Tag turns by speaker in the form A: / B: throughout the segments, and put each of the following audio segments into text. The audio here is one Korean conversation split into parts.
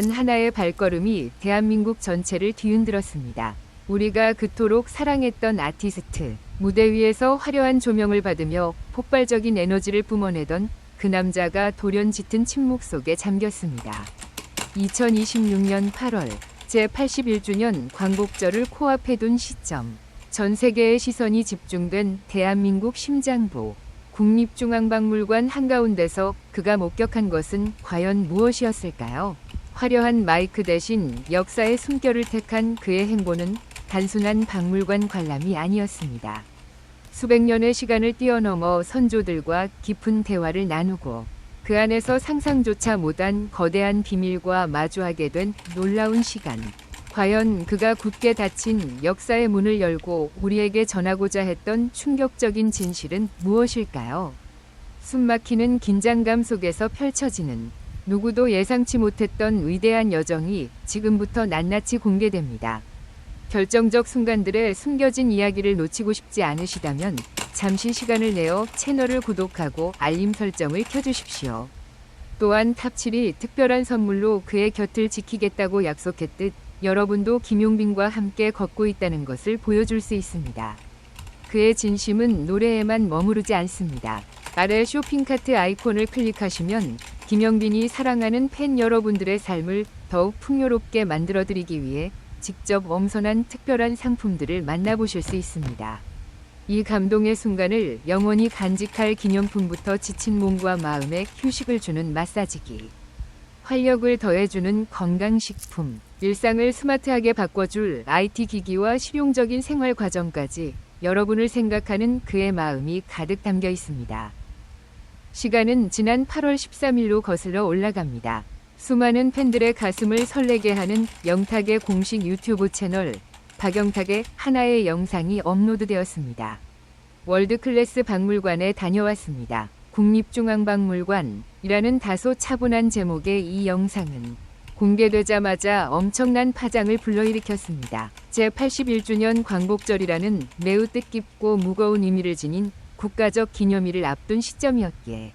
A: 단 하나의 발걸음이 대한민국 전체를 뒤흔들었습니다. 우리가 그토록 사랑했던 아티스트, 무대 위에서 화려한 조명을 받으며 폭발적인 에너지를 뿜어내던 그 남자가 돌연 짙은 침묵 속에 잠겼습니다. 2026년 8월 제81주년 광복절을 코앞에 둔 시점, 전 세계의 시선이 집중된 대한민국 심장부 국립중앙박물관 한가운데서 그가 목격한 것은 과연 무엇이었을까요? 화려한 마이크 대신 역사의 숨결을 택한 그의 행보는 단순한 박물관 관람이 아니었습니다. 수백 년의 시간을 뛰어넘어 선조들과 깊은 대화를 나누고 그 안에서 상상조차 못한 거대한 비밀과 마주하게 된 놀라운 시간. 과연 그가 굳게 닫힌 역사의 문을 열고 우리에게 전하고자 했던 충격적인 진실은 무엇일까요? 숨막히는 긴장감 속에서 펼쳐지는 누구도 예상치 못했던 위대한 여정이 지금부터 낱낱이 공개됩니다. 결정적 순간들의 숨겨진 이야기를 놓치고 싶지 않으시다면 잠시 시간을 내어 채널을 구독하고 알림 설정을 켜주십시오. 또한 탑7이 특별한 선물로 그의 곁을 지키겠다고 약속했듯 여러분도 김용빈과 함께 걷고 있다는 것을 보여줄 수 있습니다. 그의 진심은 노래에만 머무르지 않습니다. 아래 쇼핑카트 아이콘을 클릭하시면 김용빈이 사랑하는 팬 여러분들의 삶을 더욱 풍요롭게 만들어드리기 위해 직접 엄선한 특별한 상품들을 만나보실 수 있습니다. 이 감동의 순간을 영원히 간직할 기념품부터 지친 몸과 마음에 휴식을 주는 마사지기, 활력을 더해주는 건강식품, 일상을 스마트하게 바꿔줄 IT 기기와 실용적인 생활 과정까지 여러분을 생각하는 그의 마음이 가득 담겨 있습니다. 시간은 지난 8월 13일로 거슬러 올라갑니다. 수많은 팬들의 가슴을 설레게 하는 영탁의 공식 유튜브 채널 박영탁의 하나의 영상이 업로드되었습니다. 월드클래스 박물관에 다녀왔습니다. 국립중앙박물관이라는 다소 차분한 제목의 이 영상은 공개되자마자 엄청난 파장을 불러일으켰습니다. 제81주년 광복절이라는 매우 뜻깊고 무거운 의미를 지닌 국가적 기념일을 앞둔 시점이었기에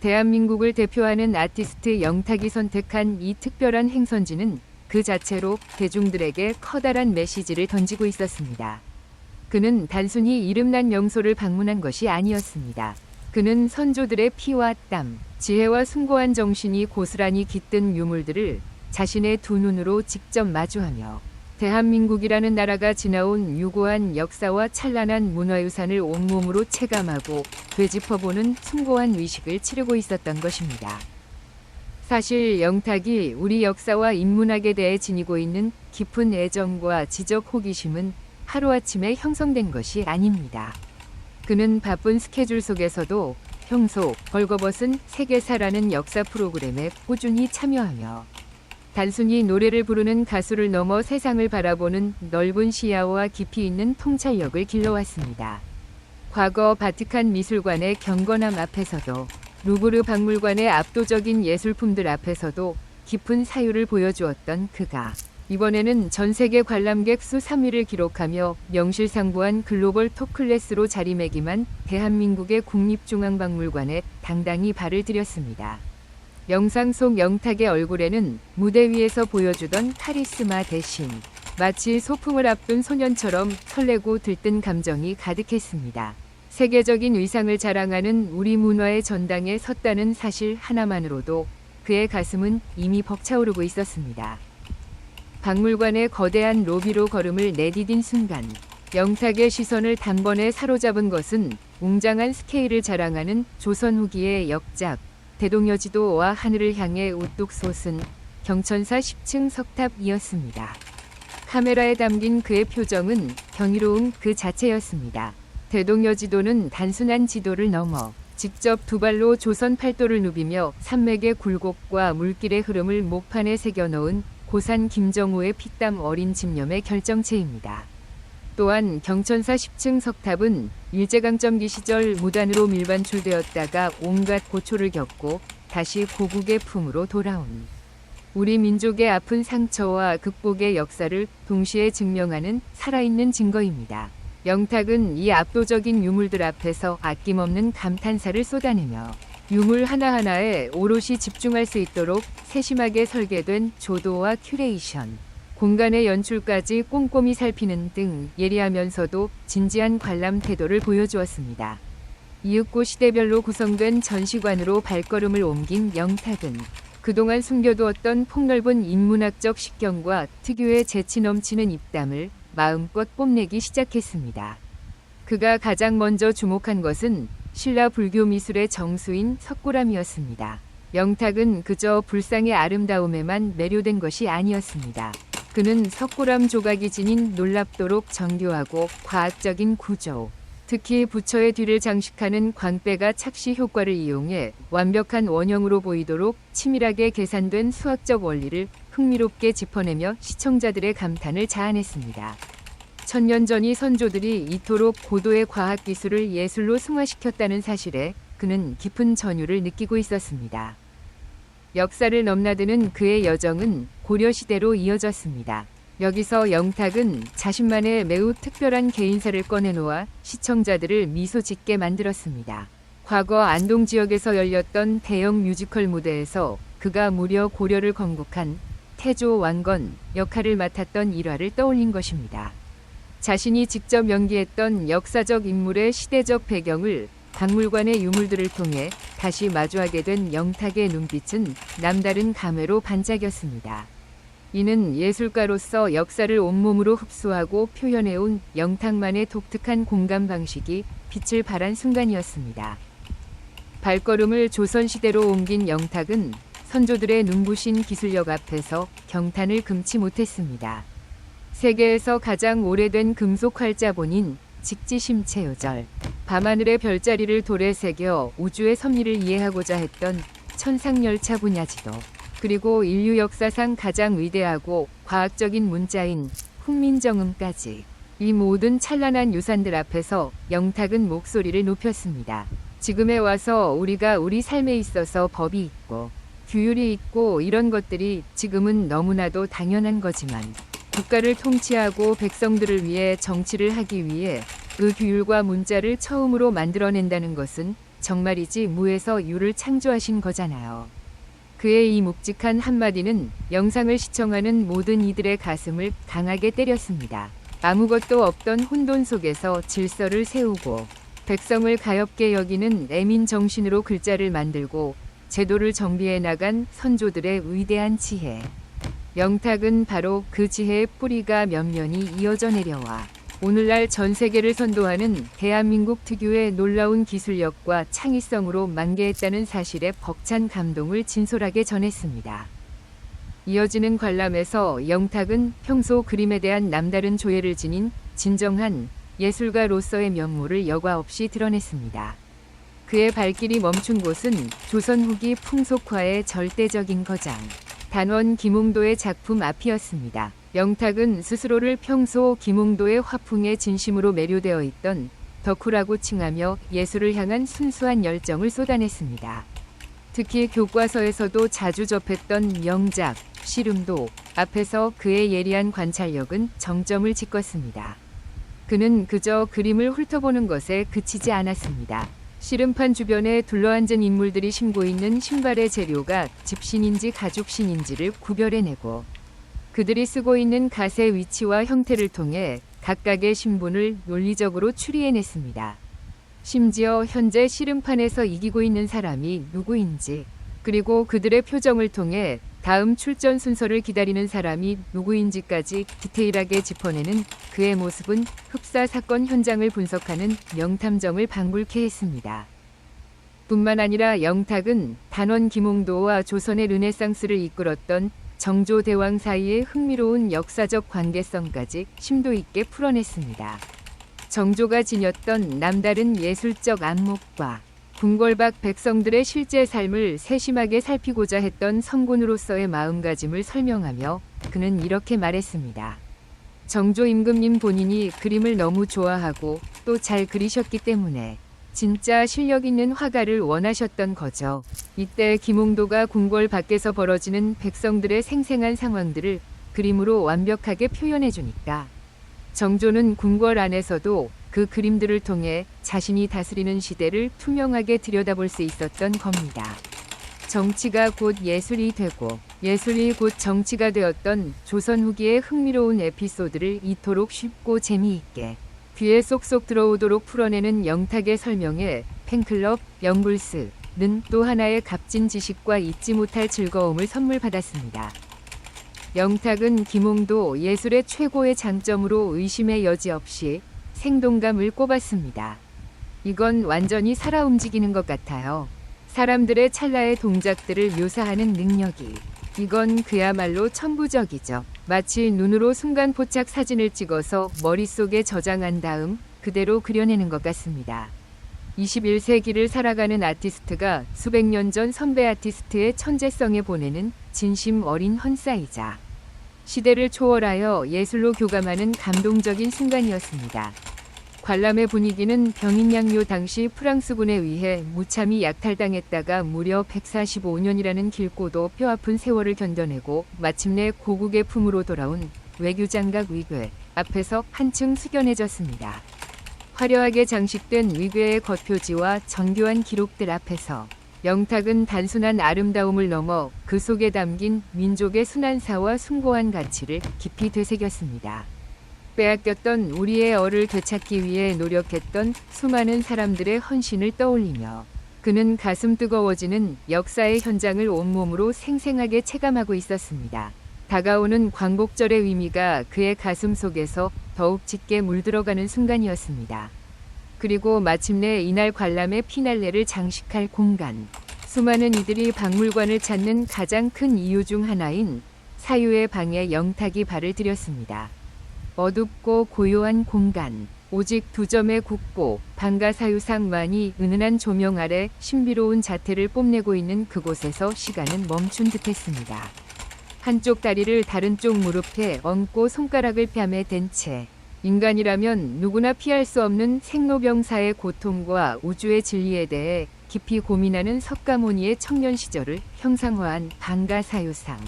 A: 대한민국을 대표하는 아티스트 영탁이 선택한 이 특별한 행선지는 그 자체로 대중들에게 커다란 메시지를 던지고 있었습니다. 그는 단순히 이름난 명소를 방문한 것이 아니었습니다. 그는 선조들의 피와 땀, 지혜와 숭고한 정신이 고스란히 깃든 유물들을 자신의 두 눈으로 직접 마주하며 대한민국이라는 나라가 지나온 유고한 역사와 찬란한 문화유산을 온몸으로 체감하고 되짚어보는 숭고한 의식을 치르고 있었던 것입니다. 사실 영탁이 우리 역사와 인문학에 대해 지니고 있는 깊은 애정과 지적 호기심은 하루아침에 형성된 것이 아닙니다. 그는 바쁜 스케줄 속에서도 평소 벌거벗은 세계사라는 역사 프로그램에 꾸준히 참여하며 단순히 노래를 부르는 가수를 넘어 세상을 바라보는 넓은 시야와 깊이 있는 통찰력을 길러왔습니다. 과거 바티칸 미술관의 경건함 앞에서도 루브르 박물관의 압도적인 예술품들 앞에서도 깊은 사유를 보여주었던 그가 이번에는 전세계 관람객 수 3위를 기록하며 명실상부한 글로벌 톱클래스로 자리매김한 대한민국의 국립중앙박물관에 당당히 발을 들였습니다. 영상 속 영탁의 얼굴에는 무대 위에서 보여주던 카리스마 대신 마치 소풍을 앞둔 소년처럼 설레고 들뜬 감정이 가득했습니다. 세계적인 위상을 자랑하는 우리 문화의 전당에 섰다는 사실 하나만으로도 그의 가슴은 이미 벅차오르고 있었습니다. 박물관의 거대한 로비로 걸음을 내디딘 순간 영탁의 시선을 단번에 사로잡은 것은 웅장한 스케일을 자랑하는 조선 후기의 역작 대동여지도와 하늘을 향해 우뚝 솟은 경천사 10층 석탑이었습니다. 카메라에 담긴 그의 표정은 경이로움 그 자체였습니다. 대동여지도는 단순한 지도를 넘어 직접 두 발로 조선 팔도를 누비며 산맥의 굴곡과 물길의 흐름을 목판에 새겨놓은 고산 김정우의 피땀 어린 집념의 결정체입니다. 또한 경천사 10층 석탑은 일제강점기 시절 무단으로 밀반출되었다가 온갖 고초를 겪고 다시 고국의 품으로 돌아온 우리 민족의 아픈 상처와 극복의 역사를 동시에 증명하는 살아있는 증거입니다. 영탁은 이 압도적인 유물들 앞에서 아낌없는 감탄사를 쏟아내며 유물 하나하나에 오롯이 집중할 수 있도록 세심하게 설계된 조도와 큐레이션, 공간의 연출까지 꼼꼼히 살피는 등 예리하면서도 진지한 관람 태도를 보여주었습니다. 이윽고 시대별로 구성된 전시관으로 발걸음을 옮긴 영탁은 그동안 숨겨두었던 폭넓은 인문학적 식견과 특유의 재치 넘치는 입담을 마음껏 뽐내기 시작했습니다. 그가 가장 먼저 주목한 것은 신라 불교 미술의 정수인 석고람이었습니다. 영탁은 그저 불상의 아름다움에만 매료된 것이 아니었습니다. 그는 석고람 조각이 지닌 놀랍도록 정교하고 과학적인 구조, 특히 부처의 뒤를 장식하는 광배가 착시 효과를 이용해 완벽한 원형으로 보이도록 치밀하게 계산된 수학적 원리를 흥미롭게 짚어내며 시청자들의 감탄을 자아냈습니다. 천년 전이 선조들이 이토록 고도의 과학기술을 예술로 승화시켰다는 사실에 그는 깊은 전율을 느끼고 있었습니다. 역사를 넘나드는 그의 여정은 고려시대로 이어졌습니다. 여기서 영탁은 자신만의 매우 특별한 개인사를 꺼내놓아 시청자들을 미소 짓게 만들었습니다. 과거 안동 지역에서 열렸던 대형 뮤지컬 무대에서 그가 무려 고려를 건국한 태조 왕건 역할을 맡았던 일화를 떠올린 것입니다. 자신이 직접 연기했던 역사적 인물의 시대적 배경을 박물관의 유물들을 통해 다시 마주하게 된 영탁의 눈빛은 남다른 감회로 반짝였습니다. 이는 예술가로서 역사를 온몸으로 흡수하고 표현해온 영탁만의 독특한 공감 방식이 빛을 발한 순간이었습니다. 발걸음을 조선시대로 옮긴 영탁은 선조들의 눈부신 기술력 앞에서 경탄을 금치 못했습니다. 세계에서 가장 오래된 금속 활자본인 직지심체요절, 밤하늘의 별자리를 돌에 새겨 우주의 섭리를 이해하고자 했던 천상열차 분야지도, 그리고 인류 역사상 가장 위대하고 과학적인 문자인 훈민정음까지 이 모든 찬란한 유산들 앞에서 영탁은 목소리를 높였습니다. 지금에 와서 우리가 우리 삶에 있어서 법이 있고 규율이 있고 이런 것들이 지금은 너무나도 당연한 거지만 국가를 통치하고 백성들을 위해 정치를 하기 위해 그 규율과 문자를 처음으로 만들어낸다는 것은 정말이지 무에서 유를 창조하신 거잖아요. 그의 이 묵직한 한마디는 영상을 시청하는 모든 이들의 가슴을 강하게 때렸습니다. 아무것도 없던 혼돈 속에서 질서를 세우고 백성을 가엾게 여기는 애민 정신으로 글자를 만들고 제도를 정비해 나간 선조들의 위대한 지혜. 영탁은 바로 그 지혜의 뿌리가 면면이 이어져 내려와 오늘날 전 세계를 선도하는 대한민국 특유의 놀라운 기술력과 창의성으로 만개했다는 사실에 벅찬 감동을 진솔하게 전했습니다. 이어지는 관람에서 영탁은 평소 그림에 대한 남다른 조예를 지닌 진정한 예술가로서의 면모를 여과 없이 드러냈습니다. 그의 발길이 멈춘 곳은 조선 후기 풍속화의 절대적인 거장, 단원 김홍도의 작품 앞이었습니다. 영탁은 스스로를 평소 김홍도의 화풍에 진심으로 매료되어 있던 덕후라고 칭하며 예술을 향한 순수한 열정을 쏟아냈습니다. 특히 교과서에서도 자주 접했던 명작, 씨름도 앞에서 그의 예리한 관찰력은 정점을 찍었습니다. 그는 그저 그림을 훑어보는 것에 그치지 않았습니다. 씨름판 주변에 둘러앉은 인물들이 신고 있는 신발의 재료가 집신인지 가죽신인지를 구별해내고 그들이 쓰고 있는 갓의 위치와 형태를 통해 각각의 신분을 논리적으로 추리해냈습니다. 심지어 현재 씨름판에서 이기고 있는 사람이 누구인지, 그리고 그들의 표정을 통해 다음 출전 순서를 기다리는 사람이 누구인지까지 디테일하게 짚어내는 그의 모습은 흡사 사건 현장을 분석하는 명탐정을 방불케 했습니다. 뿐만 아니라 영탁은 단원 김홍도와 조선의 르네상스를 이끌었던 정조대왕 사이의 흥미로운 역사적 관계성까지 심도 있게 풀어냈습니다. 정조가 지녔던 남다른 예술적 안목과 궁궐박 백성들의 실제 삶을 세심하게 살피고자 했던 성군으로서의 마음가짐을 설명하며 그는 이렇게 말했습니다. 정조 임금님 본인이 그림을 너무 좋아하고 또 잘 그리셨기 때문에 진짜 실력 있는 화가를 원하셨던 거죠. 이때 김홍도가 궁궐 밖에서 벌어지는 백성들의 생생한 상황들을 그림으로 완벽하게 표현해주니까 정조는 궁궐 안에서도 그 그림들을 통해 자신이 다스리는 시대를 투명하게 들여다볼 수 있었던 겁니다. 정치가 곧 예술이 되고 예술이 곧 정치가 되었던 조선 후기의 흥미로운 에피소드를 이토록 쉽고 재미있게 귀에 쏙쏙 들어오도록 풀어내는 영탁의 설명에 팬클럽 영불스는 또 하나의 값진 지식과 잊지 못할 즐거움을 선물 받았습니다. 영탁은 김홍도 예술의 최고의 장점으로 의심의 여지 없이 생동감을 꼽았습니다. 이건 완전히 살아 움직이는 것 같아요. 사람들의 찰나의 동작들을 묘사하는 능력이. 이건 그야말로 천부적이죠. 마치 눈으로 순간 포착 사진을 찍어서 머릿속에 저장한 다음 그대로 그려내는 것 같습니다. 21세기를 살아가는 아티스트가 수백 년 전 선배 아티스트의 천재성에 보내는 진심 어린 헌사이자 시대를 초월하여 예술로 교감하는 감동적인 순간이었습니다. 관람의 분위기는 병인양요 당시 프랑스군에 의해 무참히 약탈당했다가 무려 145년이라는 길고도 뼈아픈 세월을 견뎌내고 마침내 고국의 품으로 돌아온 외교장각 위궤 앞에서 한층 숙연해졌습니다. 화려하게 장식된 위궤의 겉표지와 정교한 기록들 앞에서 영탁은 단순한 아름다움을 넘어 그 속에 담긴 민족의 순환사와 숭고한 가치를 깊이 되새겼습니다. 빼앗겼던 우리의 얼을 되찾기 위해 노력했던 수많은 사람들의 헌신을 떠올리며 그는 가슴 뜨거워지는 역사의 현장을 온몸으로 생생하게 체감하고 있었습니다. 다가오는 광복절의 의미가 그의 가슴 속에서 더욱 짙게 물들어가는 순간이었습니다. 그리고 마침내 이날 관람의 피날레를 장식할 공간. 수많은 이들이 박물관을 찾는 가장 큰 이유 중 하나인 사유의 방에 영탁이 발을 들였습니다. 어둡고 고요한 공간, 오직 두 점의 국보, 방가사유상만이 은은한 조명 아래 신비로운 자태를 뽐내고 있는 그곳에서 시간은 멈춘 듯했습니다. 한쪽 다리를 다른 쪽 무릎에 얹고 손가락을 뺨에 댄 채 인간이라면 누구나 피할 수 없는 생로병사의 고통과 우주의 진리에 대해 깊이 고민하는 석가모니의 청년 시절을 형상화한 방가사유상.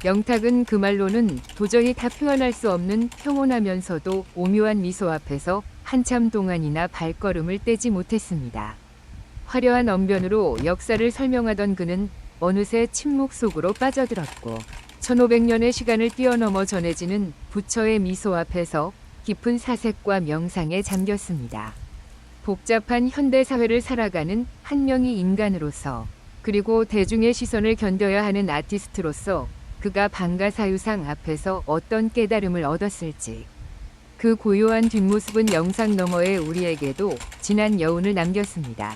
A: 영탁은 그 말로는 도저히 다 표현할 수 없는 평온하면서도 오묘한 미소 앞에서 한참 동안이나 발걸음을 떼지 못했습니다. 화려한 언변으로 역사를 설명하던 그는 어느새 침묵 속으로 빠져들었고 1500년의 시간을 뛰어넘어 전해지는 부처의 미소 앞에서 깊은 사색과 명상에 잠겼습니다. 복잡한 현대사회를 살아가는 한 명의 인간으로서 그리고 대중의 시선을 견뎌야 하는 아티스트로서 그가 방가사유상 앞에서 어떤 깨달음을 얻었을지 그 고요한 뒷모습은 영상 너머의 우리에게도 진한 여운을 남겼습니다.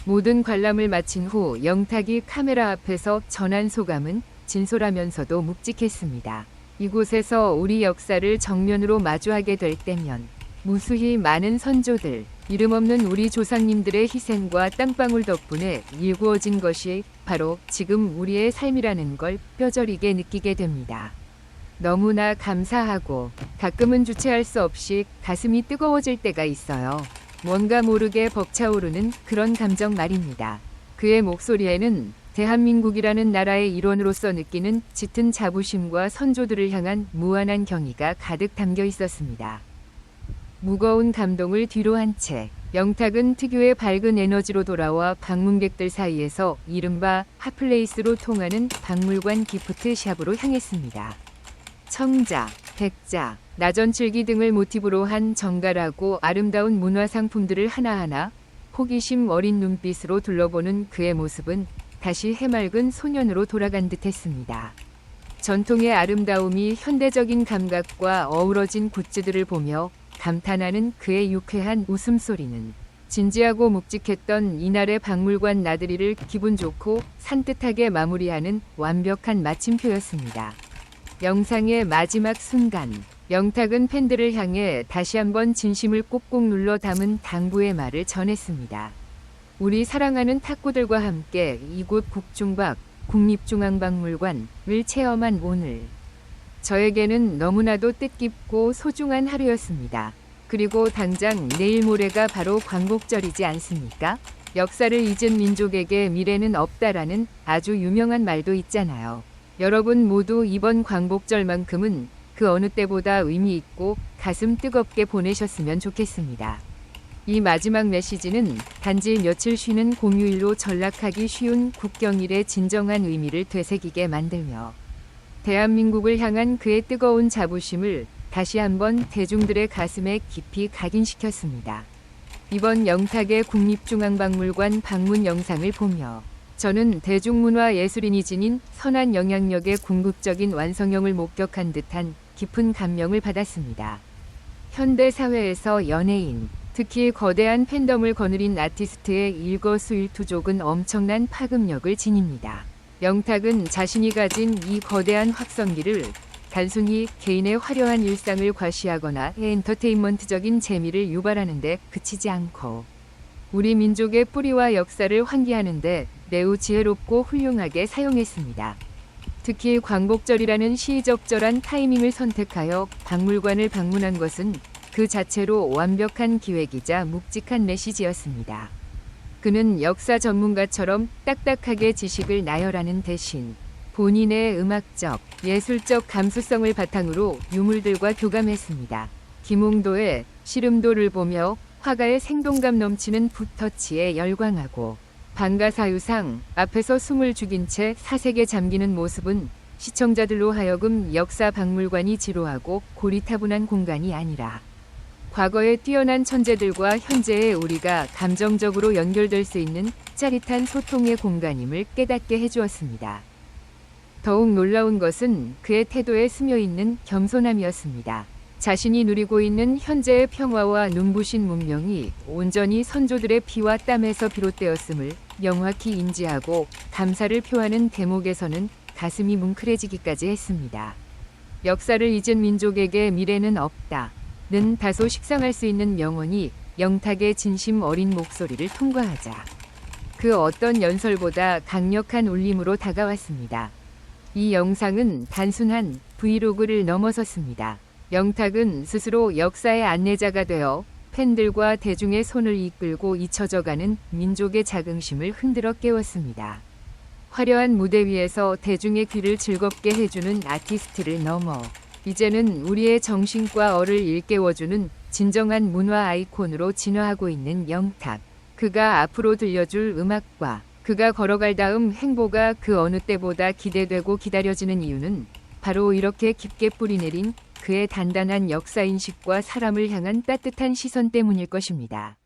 A: 모든 관람을 마친 후 영탁이 카메라 앞에서 전한 소감은 진솔하면서도 묵직했습니다. 이곳에서 우리 역사를 정면으로 마주하게 될 때면 무수히 많은 선조들, 이름 없는 우리 조상님들의 희생과 땅방울 덕분에 일구어진 것이 바로 지금 우리의 삶이라는 걸 뼈저리게 느끼게 됩니다. 너무나 감사하고 가끔은 주체할 수 없이 가슴이 뜨거워질 때가 있어요. 뭔가 모르게 벅차오르는 그런 감정 말입니다. 그의 목소리에는 대한민국이라는 나라의 일원으로서 느끼는 짙은 자부심과 선조들을 향한 무한한 경의가 가득 담겨 있었습니다. 무거운 감동을 뒤로 한 채 영탁은 특유의 밝은 에너지로 돌아와 방문객들 사이에서 이른바 핫플레이스로 통하는 박물관 기프트샵으로 향했습니다. 청자, 백자, 나전칠기 등을 모티브로 한 정갈하고 아름다운 문화상품들을 하나하나 호기심 어린 눈빛으로 둘러보는 그의 모습은 다시 해맑은 소년으로 돌아간 듯했습니다. 전통의 아름다움이 현대적인 감각과 어우러진 굿즈들을 보며 감탄하는 그의 유쾌한 웃음소리는 진지하고 묵직했던 이날의 박물관 나들이를 기분 좋고 산뜻하게 마무리하는 완벽한 마침표였습니다. 영상의 마지막 순간, 영탁은 팬들을 향해 다시 한번 진심을 꼭꼭 눌러 담은 당부의 말을 전했습니다. 우리 사랑하는 탁구들과 함께 이곳 국중박 국립중앙박물관을 체험한 오늘. 저에게는 너무나도 뜻깊고 소중한 하루였습니다. 그리고 당장 내일 모레가 바로 광복절이지 않습니까? 역사를 잊은 민족에게 미래는 없다라는 아주 유명한 말도 있잖아요. 여러분 모두 이번 광복절만큼은 그 어느 때보다 의미 있고 가슴 뜨겁게 보내셨으면 좋겠습니다. 이 마지막 메시지는 단지 며칠 쉬는 공휴일로 전락하기 쉬운 국경일의 진정한 의미를 되새기게 만들며 대한민국을 향한 그의 뜨거운 자부심을 다시 한번 대중들의 가슴에 깊이 각인시켰습니다. 이번 영탁의 국립중앙박물관 방문 영상을 보며 저는 대중문화예술인이 지닌 선한 영향력의 궁극적인 완성형을 목격한 듯한 깊은 감명을 받았습니다. 현대 사회에서 연예인, 특히 거대한 팬덤을 거느린 아티스트의 일거수일투족은 엄청난 파급력을 지닙니다. 영탁은 자신이 가진 이 거대한 확성기를 단순히 개인의 화려한 일상을 과시하거나 엔터테인먼트적인 재미를 유발하는 데 그치지 않고 우리 민족의 뿌리와 역사를 환기하는 데 매우 지혜롭고 훌륭하게 사용했습니다. 특히 광복절이라는 시의적절한 타이밍을 선택하여 박물관을 방문한 것은 그 자체로 완벽한 기획이자 묵직한 메시지였습니다. 그는 역사 전문가처럼 딱딱하게 지식을 나열하는 대신 본인의 음악적, 예술적 감수성을 바탕으로 유물들과 교감했습니다. 김홍도의 시름도를 보며 화가의 생동감 넘치는 붓터치에 열광하고 방가사유상 앞에서 숨을 죽인 채 사색에 잠기는 모습은 시청자들로 하여금 역사 박물관이 지루하고 고리타분한 공간이 아니라 과거의 뛰어난 천재들과 현재의 우리가 감정적으로 연결될 수 있는 짜릿한 소통의 공간임을 깨닫게 해주었습니다. 더욱 놀라운 것은 그의 태도에 스며있는 겸손함이었습니다. 자신이 누리고 있는 현재의 평화와 눈부신 문명이 온전히 선조들의 피와 땀에서 비롯되었음을 명확히 인지하고 감사를 표하는 대목에서는 가슴이 뭉클해지기까지 했습니다. 역사를 잊은 민족에게 미래는 없다. 는 다소 식상할 수 있는 명언이 영탁의 진심 어린 목소리를 통과하자 그 어떤 연설보다 강력한 울림으로 다가왔습니다. 이 영상은 단순한 브이로그를 넘어섰습니다. 영탁은 스스로 역사의 안내자가 되어 팬들과 대중의 손을 이끌고 잊혀져가는 민족의 자긍심을 흔들어 깨웠습니다. 화려한 무대 위에서 대중의 귀를 즐겁게 해주는 아티스트를 넘어 이제는 우리의 정신과 얼을 일깨워주는 진정한 문화 아이콘으로 진화하고 있는 영탁. 그가 앞으로 들려줄 음악과 그가 걸어갈 다음 행보가 그 어느 때보다 기대되고 기다려지는 이유는 바로 이렇게 깊게 뿌리내린 그의 단단한 역사인식과 사람을 향한 따뜻한 시선 때문일 것입니다.